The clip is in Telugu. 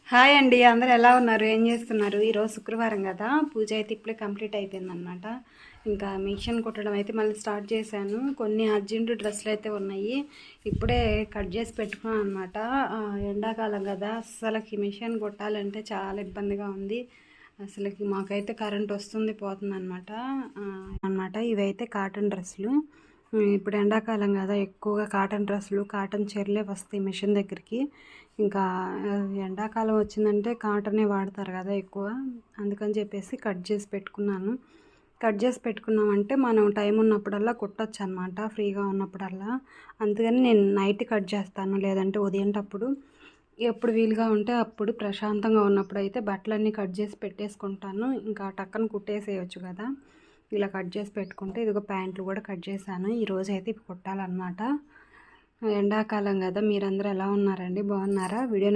హాయ్ అండి, అందరు ఎలా ఉన్నారు? ఏం చేస్తున్నారు? ఈరోజు శుక్రవారం కదా, పూజ అయితే ఇప్పుడే కంప్లీట్ అయిపోయిందనమాట. ఇంకా మిషన్ కుట్టడం అయితే మళ్ళీ స్టార్ట్ చేశాను. కొన్ని అర్జెంట్ డ్రెస్సులు అయితే ఉన్నాయి, ఇప్పుడే కట్ చేసి పెట్టుకున్నాను అనమాట. ఎండాకాలం కదా, అసలుకి మిషన్ కుట్టాలంటే చాలా ఇబ్బందిగా ఉంది. అసలుకి మాకైతే కరెంట్ వస్తుంది పోతుంది అనమాట. ఇవైతే కాటన్ డ్రెస్సులు. ఇప్పుడు ఎండాకాలం కదా, ఎక్కువగా కాటన్ డ్రెస్సులు, కాటన్ చీరలే వస్తాయి మిషన్ దగ్గరికి. ఇంకా ఎండాకాలం వచ్చిందంటే కాటనే వాడతారు కదా ఎక్కువ, అందుకని చెప్పేసి కట్ చేసి పెట్టుకున్నాను. కట్ చేసి పెట్టుకున్నామంటే మనం టైం ఉన్నప్పుడల్లా కుట్టచ్చు అనమాట, ఫ్రీగా ఉన్నప్పుడల్లా. అందుకని నేను నైట్ కట్ చేస్తాను, లేదంటే ఉదయంటప్పుడు ఎప్పుడు వీలుగా ఉంటే అప్పుడు, ప్రశాంతంగా ఉన్నప్పుడు అయితే బట్టలన్నీ కట్ చేసి పెట్టేసుకుంటాను. ఇంకా టక్కన కుట్టేసేయచ్చు కదా, ఇలా కట్ చేసి పెట్టుకుంటే. ఇదిగో ప్యాంట్లు కూడా కట్ చేశాను. ఈరోజు అయితే కుట్టాలన్నమాట. ఎండాకాలం కదా, మీరందరూ ఎలా ఉన్నారండి? బాగున్నారా? వీడియో